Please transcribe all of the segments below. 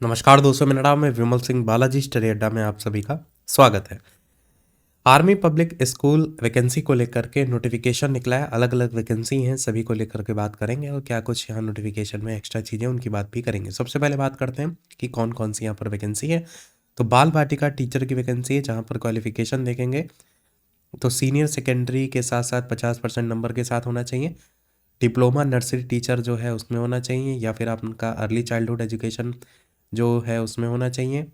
नमस्कार दोस्तों, मेरा नाम है विमल सिंह बालाजी। स्टडी अड्डा में आप सभी का स्वागत है। आर्मी पब्लिक स्कूल वैकेंसी को लेकर के नोटिफिकेशन निकला है। अलग अलग वैकेंसी हैं, सभी को लेकर के बात करेंगे और क्या कुछ यहाँ नोटिफिकेशन में एक्स्ट्रा चीज़ें उनकी बात भी करेंगे। सबसे पहले बात करते हैं कि कौन कौन सी यहाँ पर वैकेंसी है। तो बाल वाटिका टीचर की वैकेंसी है, जहाँ पर क्वालिफिकेशन देखेंगे तो सीनियर सेकेंडरी के साथ साथ 50% नंबर के साथ होना चाहिए। डिप्लोमा नर्सरी टीचर जो है उसमें होना चाहिए, या फिर आपका अर्ली चाइल्डहुड एजुकेशन जो है उसमें होना चाहिए।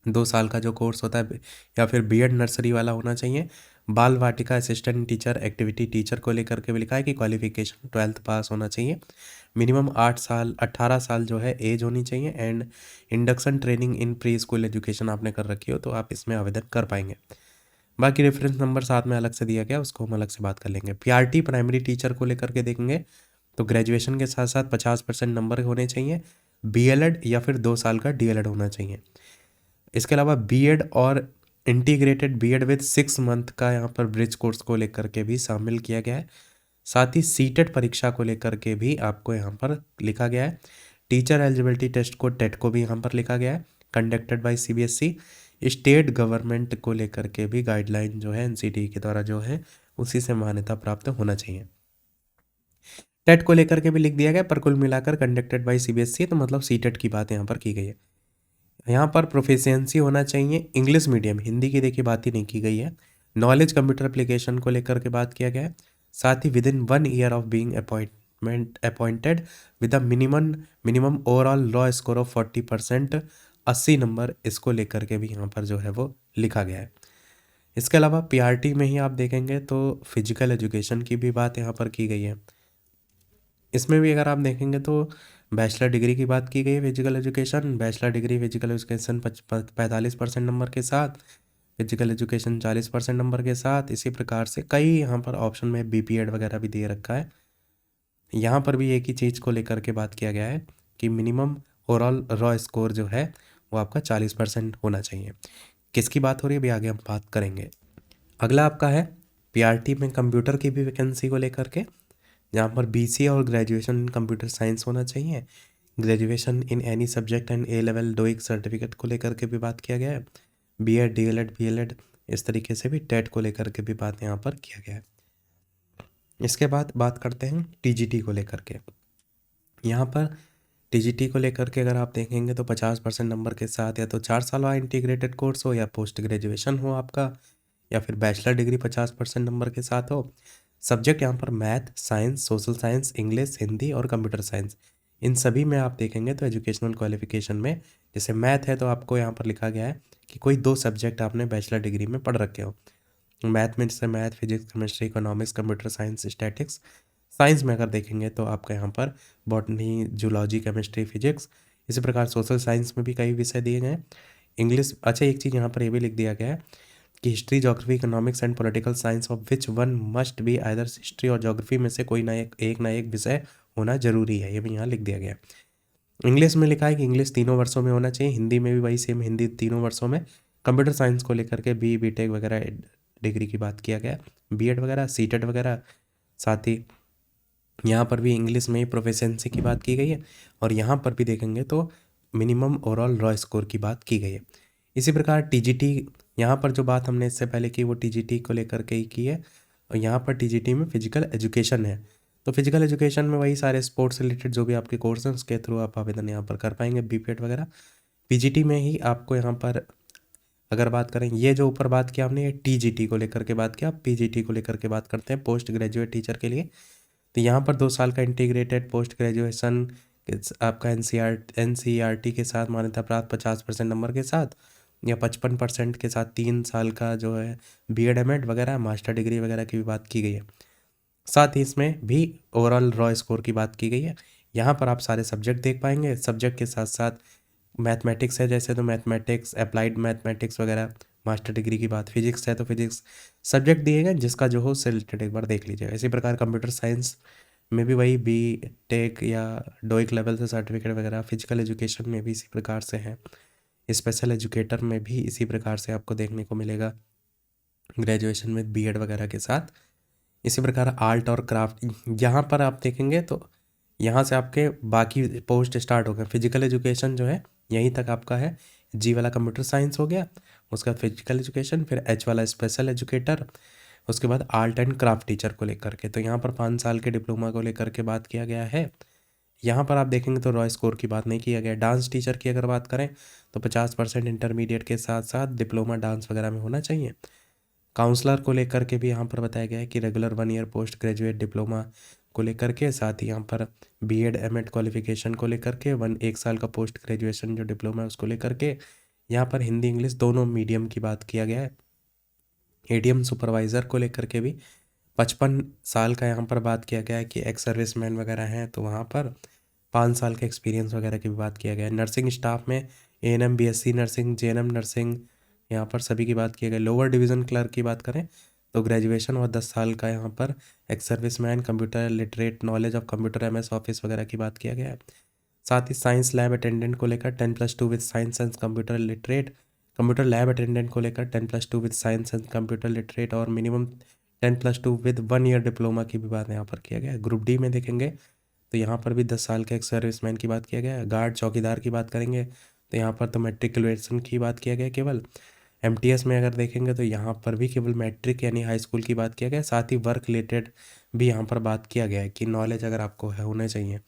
2 साल का जो कोर्स होता है, या फिर बीएड नर्सरी वाला होना चाहिए। बाल वाटिका असिस्टेंट टीचर एक्टिविटी टीचर को लेकर के भी लिखा है कि क्वालिफिकेशन 12th पास होना चाहिए। मिनिमम 18 साल जो है एज होनी चाहिए। And induction training in pre school education आपने कर रखी हो तो आप इसमें आवेदन कर पाएंगे। बाकी रेफरेंस नंबर साथ में अलग से दिया गया, उसको हम अलग से बात कर लेंगे। पीआरटी प्राइमरी टीचर को लेकर के देखेंगे तो ग्रेजुएशन के साथ साथ 50% नंबर होने चाहिए। बीएलएड या फिर 2 साल का डीएलएड होना चाहिए। इसके अलावा बीएड और इंटीग्रेटेड बीएड विद 6 मंथ का यहाँ पर ब्रिज कोर्स को लेकर के भी शामिल किया गया है। साथ ही सीटेट परीक्षा को लेकर के भी आपको यहाँ पर लिखा गया है। टीचर एलिजिबिलिटी टेस्ट को टेट को भी यहाँ पर लिखा गया है, conducted by CBSE. State government को लेकर के भी गाइडलाइन जो है एनसीटी के द्वारा जो है उसी से मान्यता प्राप्त होना चाहिए। टेट को लेकर के भी लिख दिया गया, पर कुल मिलाकर कंडक्टेड बाय सीबीएसई, तो मतलब सीटेट की बात यहाँ पर की गई है। यहाँ पर प्रोफिशिएंसी होना चाहिए इंग्लिश मीडियम, हिंदी की देखिए बात ही नहीं की गई है। नॉलेज कंप्यूटर एप्लीकेशन को लेकर के बात किया गया है। साथ ही within 1 year of being appointed with a minimum overall law score of 40%, 80 number, इसको लेकर के भी यहाँ पर जो है वो लिखा गया है। इसके अलावा पीआरटी में ही आप देखेंगे तो फिजिकल एजुकेशन की भी बात यहाँ पर की गई है। इसमें भी अगर आप देखेंगे तो बैचलर डिग्री की बात की गई है। Physical education, bachelor degree physical education 45% number के साथ, फिजिकल एजुकेशन 40% नंबर के साथ। इसी प्रकार से कई यहाँ पर ऑप्शन में बीपीएड वगैरह भी दे रखा है। यहाँ पर भी एक ही चीज़ को लेकर के बात किया गया है कि मिनिमम ओवरऑल रॉ स्कोर जो है वो आपका 40% होना चाहिए। किसकी बात हो रही है अभी आगे हम बात करेंगे। अगला आपका है पीआरटी में कंप्यूटर की भी वैकेंसी को लेकर के, जहाँ पर बीसीए और ग्रेजुएशन इन कंप्यूटर साइंस होना चाहिए। Graduation in any subject and A level DOEACC certificate को लेकर के भी बात किया गया है। बीएड डीएलएड इस तरीके से भी टेट को लेकर के भी बात यहाँ पर किया गया है। इसके बाद बात करते हैं टीजीटी को लेकर के। यहाँ पर टीजीटी को लेकर के अगर आप देखेंगे तो 50% नंबर के साथ या तो 4 साल का इंटीग्रेटेड कोर्स हो, या पोस्ट ग्रेजुएशन हो आपका, या फिर बैचलर डिग्री 50% नंबर के साथ हो। सब्जेक्ट यहाँ पर math, science, social science, English, Hindi और कंप्यूटर साइंस, इन सभी में आप देखेंगे तो एजुकेशनल क्वालिफिकेशन में जैसे मैथ है तो आपको यहाँ पर लिखा गया है कि कोई 2 सब्जेक्ट आपने बैचलर डिग्री में पढ़ रखे हो। मैथ में जैसे math, physics, chemistry, economics, computer science, statics. Science में अगर देखेंगे तो आपका यहाँ पर बॉटनी, जूलॉजी, केमिस्ट्री, फिजिक्स। इसी प्रकार सोशल साइंस में भी कई विषय दिए गए हैं। इंग्लिश, अच्छा एक चीज़ यहाँ पर ये भी लिख दिया गया है कि history, geography, economics and political science of which one must be either, history और ज्योग्राफी में से कोई ना एक विषय होना जरूरी है, ये भी यहाँ लिख दिया गया है। इंग्लिश में लिखा है कि इंग्लिश 3 वर्षों में होना चाहिए। हिंदी में भी वही सेम, हिंदी 3 वर्षों में। कंप्यूटर साइंस को लेकर के बीटेक वगैरह डिग्री की बात किया गया, बीएड वगैरह, सीटेट वगैरह। साथ ही यहाँ पर भी इंग्लिश में ही प्रोफिशिएंसी की बात की गई है, और यहाँ पर भी देखेंगे तो मिनिमम ओवरऑल रॉ स्कोर की बात की गई है। इसी प्रकार टीजीटी, यहाँ पर जो बात हमने इससे पहले की वो टीजीटी को लेकर के ही की है, और यहाँ पर टीजीटी में फिजिकल एजुकेशन है। तो फिजिकल एजुकेशन में वही सारे स्पोर्ट्स रिलेटेड जो भी आपके कोर्स हैं उसके थ्रू आप आवेदन यहाँ पर कर पाएंगे, बीपीएड वगैरह। पीजीटी में ही आपको यहाँ पर अगर बात करें, ये जो ऊपर बात किया हमने ये टीजीटी को लेकर के बात किया, पीजीटी को लेकर के बात करते हैं पोस्ट ग्रेजुएट टीचर के लिए। तो यहाँ पर 2 साल का इंटीग्रेटेड पोस्ट ग्रेजुएशन आपका एनसीईआरटी के साथ मान्यता प्राप्त 50% नंबर के साथ, या 55% के साथ 3 साल का जो है बीएड एमएड वगैरह, मास्टर डिग्री वगैरह की भी बात की गई है। साथ ही इसमें भी ओवरऑल रॉ स्कोर की बात की गई है। यहाँ पर आप सारे सब्जेक्ट देख पाएंगे। सब्जेक्ट के साथ साथ मैथमेटिक्स है जैसे तो मैथमेटिक्स, अप्लाइड मैथमेटिक्स वगैरह। मास्टर डिग्री की बात फिजिक्स है तो फिजिक्स सब्जेक्ट दिए गए, जिसका जो हो उससे रिलेटेड एक बार देख लीजिएगा। इसी प्रकार कंप्यूटर साइंस में भी वही बी टेक या डोइक लेवल से सर्टिफिकेट वगैरह। फिजिकल एजुकेशन में भी इसी प्रकार से है। स्पेशल एजुकेटर में भी इसी प्रकार से आपको देखने को मिलेगा, ग्रेजुएशन में बीएड वगैरह के साथ। इसी प्रकार आर्ट और क्राफ्ट, यहाँ पर आप देखेंगे तो यहाँ से आपके बाकी पोस्ट स्टार्ट हो गए। फिजिकल एजुकेशन जो है यहीं तक आपका है। जी वाला कंप्यूटर साइंस हो गया, उसका फिजिकल एजुकेशन, फिर एच वाला स्पेशल एजुकेटर, उसके बाद आर्ट एंड क्राफ्ट टीचर को लेकर के। तो यहाँ पर 5 साल के डिप्लोमा को लेकर के बात किया गया है। यहाँ पर आप देखेंगे तो रॉय स्कोर की बात नहीं किया गया। डांस टीचर की अगर बात करें तो 50% इंटरमीडिएट के साथ साथ डिप्लोमा डांस वगैरह में होना चाहिए। काउंसलर को लेकर के भी यहाँ पर बताया गया है कि regular 1 year post graduate diploma को लेकर के, साथ ही यहाँ पर बीएड एमएड क्वालिफिकेशन को लेकर के 1 साल का पोस्ट ग्रेजुएशन जो डिप्लोमा है उसको लेकर के। यहाँ पर हिंदी इंग्लिश दोनों मीडियम की बात किया गया है। एडीएम सुपरवाइज़र को लेकर के भी 55 साल का यहाँ पर बात किया गया है कि एक्स सर्विसमैन वगैरह हैं तो वहाँ पर 5 साल का एक्सपीरियंस वगैरह की भी बात किया गया है। नर्सिंग स्टाफ में ANM BSc nursing GNM nursing यहाँ पर सभी की बात की गई। लोअर डिवीज़न क्लर्क की बात करें तो ग्रेजुएशन और 10 साल का यहाँ पर ex serviceman, computer literate, knowledge of computer MS office वगैरह की बात किया गया है। साथ ही साइंस लैब अटेंडेंट को लेकर 10+2 with science and computer literate, computer lab attendant को लेकर 10+2 with science and computer literate और मिनिमम 10+2 विद 1 ईयर डिप्लोमा की भी बात यहाँ पर किया गया है। ग्रुप डी में देखेंगे तो यहाँ पर भी 10 साल के एक्स सर्विसमैन की बात किया गया है। गार्ड चौकीदार की बात करेंगे तो यहाँ पर तो मैट्रिकुलेशन की बात किया गया केवल। एमटीएस में अगर देखेंगे तो यहाँ पर भी केवल मैट्रिक यानी हाई स्कूल की बात किया गया है। साथ ही वर्क रिलेटेड भी यहाँ पर बात किया गया है कि नॉलेज अगर आपको है होना चाहिए।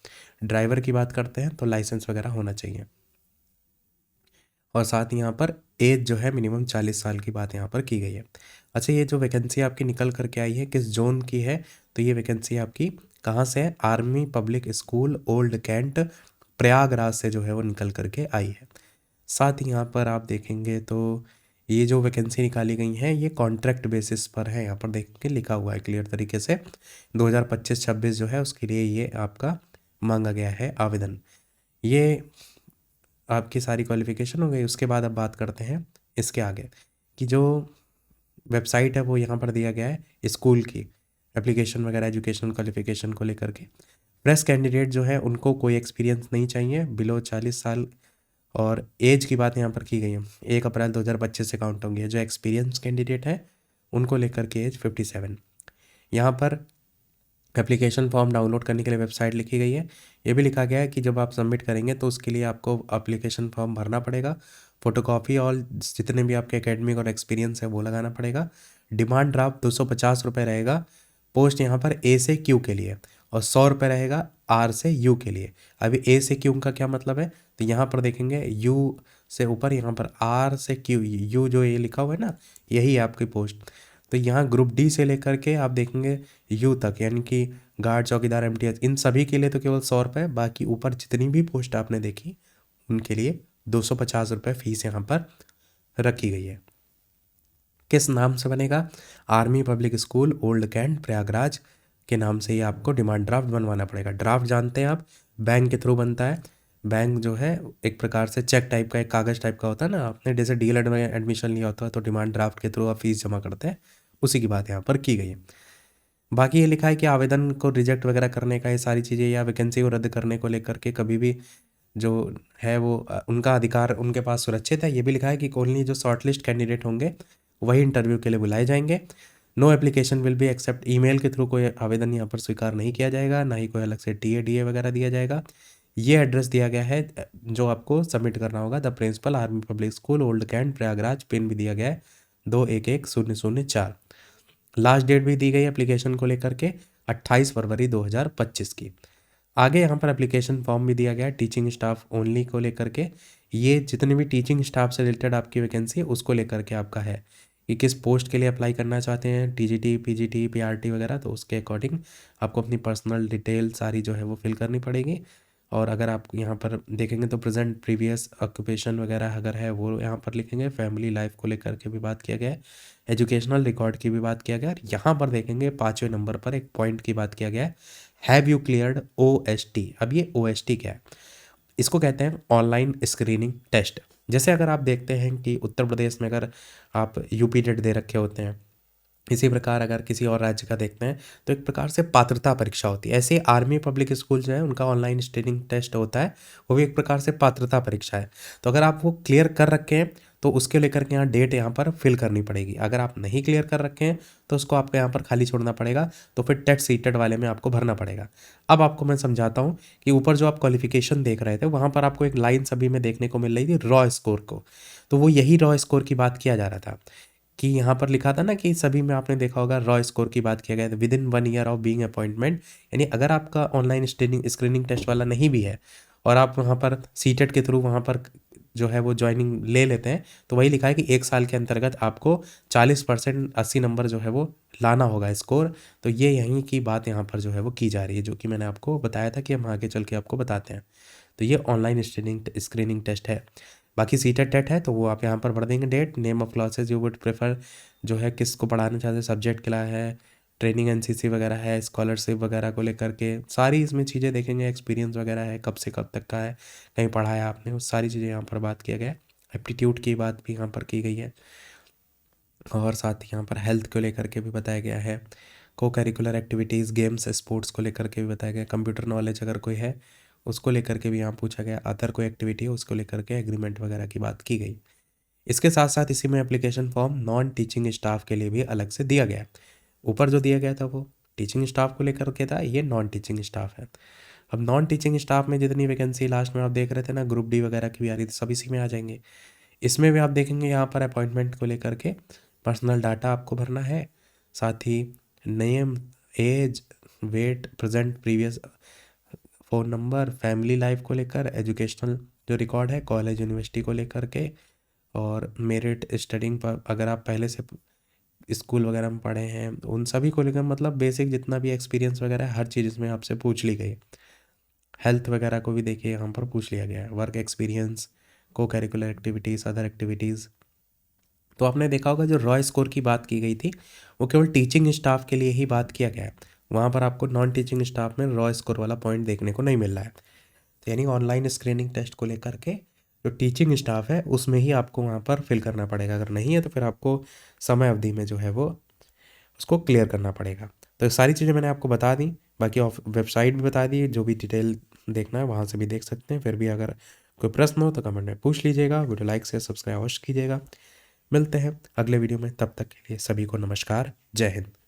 ड्राइवर की बात करते हैं तो लाइसेंस वगैरह होना चाहिए। और साथ ही यहाँ पर एज जो है मिनिमम 40 साल की बात यहाँ पर की गई है। अच्छा, ये जो वैकेंसी आपकी निकल करके आई है किस जोन की है, तो ये वैकेंसी आपकी कहाँ से है? Army Public School Old Cantt Prayagraj से जो है वो निकल करके आई है। साथ ही यहाँ पर आप देखेंगे तो ये जो वैकेंसी निकाली गई हैं ये कॉन्ट्रैक्ट बेसिस पर है। यहाँ पर देखेंगे लिखा हुआ है क्लियर तरीके से 2025-26 जो है उसके लिए ये आपका मांगा गया है आवेदन। ये आपकी सारी क्वालिफिकेशन हो गई। उसके बाद अब बात करते हैं इसके आगे कि जो वेबसाइट है वो यहाँ पर दिया गया है स्कूल की एप्लीकेशन वगैरह एजुकेशनल क्वालिफिकेशन को लेकर के। फ्रेश कैंडिडेट जो है उनको कोई एक्सपीरियंस नहीं चाहिए, बिलो 40 साल। और एज की बात यहाँ पर की गई है 1 अप्रैल 2025 से काउंट होंगी। जो एक्सपीरियंस कैंडिडेट है उनको लेकर के एज 57। यहाँ पर एप्लीकेशन फॉर्म डाउनलोड करने के लिए वेबसाइट लिखी गई है। ये भी लिखा गया है कि जब आप सबमिट करेंगे तो उसके लिए आपको एप्लीकेशन फॉर्म भरना पड़ेगा, फोटोकॉपी और जितने भी आपके एकेडमिक और एक्सपीरियंस है वो लगाना पड़ेगा। डिमांड ड्राफ्ट 250 रुपये रहेगा पोस्ट यहाँ पर ए से क्यू के लिए, और 100 रुपये रहेगा आर से यू के लिए। अभी ए से क्यू का क्या मतलब है, तो यहाँ पर देखेंगे यू से ऊपर यहाँ पर आर से क्यू, यू जो ये लिखा हुआ है ना यही है आपकी पोस्ट। तो यहाँ ग्रुप डी से लेकर के आप देखेंगे यू तक यानी कि गार्ड चौकीदार एमटीएस इन सभी के लिए तो केवल 100 रुपये, बाकी ऊपर जितनी भी पोस्ट आपने देखी उनके लिए 250 रुपये फीस यहाँ पर रखी गई है। किस नाम से बनेगा? Army Public School Old Cantt Prayagraj के नाम से ही आपको डिमांड ड्राफ्ट बनवाना पड़ेगा। ड्राफ्ट जानते हैं आप, बैंक के थ्रू बनता है। बैंक जो है एक प्रकार से चेक टाइप का, एक कागज़ टाइप का होता है ना, आपने जैसे डीएलएड में एडमिशन लिया होता है तो डिमांड ड्राफ्ट के थ्रू आप फीस जमा करते हैं, उसी की बात यहाँ पर की गई है। बाकी ये लिखा है कि आवेदन को रिजेक्ट वगैरह करने का, ये सारी चीज़ें या वैकेंसी को रद्द करने को लेकर के कभी भी जो है वो उनका अधिकार उनके पास सुरक्षित है। ये भी लिखा है कि ओनली जो शॉर्टलिस्ट कैंडिडेट होंगे वही इंटरव्यू के लिए बुलाए जाएंगे। No application will be accept, email के थ्रू कोई आवेदन यहाँ पर स्वीकार नहीं किया जाएगा, ना ही कोई अलग से टीए वगैरह दिया जाएगा। ये एड्रेस दिया गया है जो आपको सबमिट करना होगा, the principal Army Public School Old Cantt Prayagraj. Pin भी दिया गया है 211004। लास्ट डेट भी दी गई एप्लीकेशन को लेकर के 28 फरवरी 2025 की। आगे यहाँ पर एप्लीकेशन फॉर्म भी दिया गया है टीचिंग स्टाफ ओनली को लेकर के। ये जितने भी टीचिंग स्टाफ से रिलेटेड आपकी वैकेंसी है उसको लेकर के आपका है कि किस पोस्ट के लिए अप्लाई करना चाहते हैं, टीजीटी पीजीटी पीआरटी वगैरह, तो उसके अकॉर्डिंग आपको अपनी पर्सनल डिटेल सारी जो है वो फिल करनी पड़ेगी। और अगर आप यहाँ पर देखेंगे तो प्रेजेंट प्रीवियस ऑक्यूपेशन वगैरह अगर है वो यहाँ पर लिखेंगे। फैमिली लाइफ को लेकर के भी बात किया गया है, एजुकेशनल रिकॉर्ड की भी बात किया गया है। यहाँ पर देखेंगे 5वें नंबर पर एक पॉइंट की बात किया गया है, हैव यू क्लियर्ड OST। अब ये OST क्या है? इसको कहते हैं ऑनलाइन स्क्रीनिंग टेस्ट। जैसे अगर आप देखते हैं कि उत्तर प्रदेश में अगर आप यूपी टेट दे रखे होते हैं, इसी प्रकार अगर किसी और राज्य का देखते हैं तो एक प्रकार से पात्रता परीक्षा होती है। ऐसे आर्मी पब्लिक स्कूल जो है उनका ऑनलाइन स्क्रीनिंग टेस्ट होता है, वो भी एक प्रकार से पात्रता परीक्षा है। तो अगर आप वो क्लियर कर रखे हैं तो उसके लेकर के यहाँ डेट यहाँ पर फिल करनी पड़ेगी। अगर आप नहीं क्लियर कर रखे हैं तो उसको आपको यहाँ पर खाली छोड़ना पड़ेगा, तो फिर टेट सीटेट वाले में आपको भरना पड़ेगा। अब आपको मैं समझाता हूँ कि ऊपर जो आप क्वालिफिकेशन देख रहे थे वहाँ पर आपको एक लाइन सभी में देखने को मिल रही थी रॉ स्कोर को, तो वो यही रॉ स्कोर की बात किया जा रहा था कि यहाँ पर लिखा था ना कि सभी में आपने देखा होगा रॉ स्कोर की बात किया गया था with in 1 year of being appointment. यानी अगर आपका ऑनलाइन स्क्रीनिंग टेस्ट वाला नहीं भी है और आप वहाँ पर सीटेट के थ्रू वहाँ पर जो है वो ज्वाइनिंग ले लेते हैं, तो वही लिखा है कि 1 साल के अंतर्गत आपको 40% 80 नंबर जो है वो लाना होगा स्कोर। तो ये यहीं की बात यहाँ पर जो है वो की जा रही है, जो कि मैंने आपको बताया था कि हम आगे चल के आपको बताते हैं। तो ये ऑनलाइन स्क्रीनिंग टेस्ट है। बाकी सीटेट टेट है तो वो आप यहाँ पर भर देंगे date, name of classes you would prefer, जो है किसको पढ़ाना चाहते हैं, सब्जेक्ट क्या है, ट्रेनिंग एनसीसी वगैरह है, स्कॉलरशिप वगैरह को लेकर के सारी इसमें चीज़ें देखेंगे, एक्सपीरियंस वगैरह है, कब से कब तक का है, कहीं पढ़ा है आपने, वो सारी चीज़ें यहाँ पर बात किया गया है। एप्टीट्यूड की बात भी यहाँ पर की गई है और साथ ही यहाँ पर हेल्थ को लेकर के भी बताया गया है, को करिकुलर एक्टिविटीज़ गेम्स स्पोर्ट्स को लेकर के भी बताया गया, कंप्यूटर नॉलेज अगर कोई है उसको लेकर के भी यहाँ पूछा गया, अदर कोई एक्टिविटी है उसको लेकर के एग्रीमेंट वगैरह की बात की गई। इसके साथ साथ इसी में application form non teaching staff के लिए भी अलग से दिया गया है। ऊपर जो दिया गया था वो टीचिंग स्टाफ को लेकर के था, ये नॉन टीचिंग स्टाफ है। अब नॉन टीचिंग स्टाफ में जितनी वैकेंसी लास्ट में आप देख रहे थे ना ग्रुप डी वगैरह की भी आ रही थी, सब इसी में आ जाएंगे। इसमें भी आप देखेंगे यहाँ पर अपॉइंटमेंट को लेकर के पर्सनल डाटा आपको भरना है, साथ ही name, age, weight, present, previous phone number, family life को लेकर, एजुकेशनल जो रिकॉर्ड है कॉलेज यूनिवर्सिटी को लेकर के, और मेरिट स्टडिंग पर अगर आप पहले से स्कूल वगैरह में पढ़े हैं उन सभी को लेकर, मतलब बेसिक जितना भी एक्सपीरियंस वगैरह है हर चीज़ इसमें आपसे पूछ ली गई। हेल्थ वगैरह को भी देखिए यहाँ पर पूछ लिया गया है, वर्क एक्सपीरियंस, को करिकुलर एक्टिविटीज़, अदर एक्टिविटीज़। तो आपने देखा होगा जो रॉ स्कोर की बात की गई थी वो केवल टीचिंग स्टाफ के लिए ही बात किया गया है, वहाँ पर आपको नॉन टीचिंग स्टाफ में रॉ स्कोर वाला पॉइंट देखने को नहीं मिल रहा है। तो यानी ऑनलाइन स्क्रीनिंग टेस्ट को लेकर के जो टीचिंग स्टाफ है उसमें ही आपको वहाँ पर फिल करना पड़ेगा, अगर नहीं है तो फिर आपको समय अवधि में जो है वो उसको क्लियर करना पड़ेगा। तो ये सारी चीज़ें मैंने आपको बता दी, बाकी ऑफ वेबसाइट भी बता दी, जो भी डिटेल देखना है वहाँ से भी देख सकते हैं। फिर भी अगर कोई प्रश्न हो तो कमेंट में पूछ लीजिएगा, वीडियो लाइक से सब्सक्राइब अवश्य कीजिएगा। मिलते हैं अगले वीडियो में, तब तक के लिए सभी को नमस्कार, जय हिंद।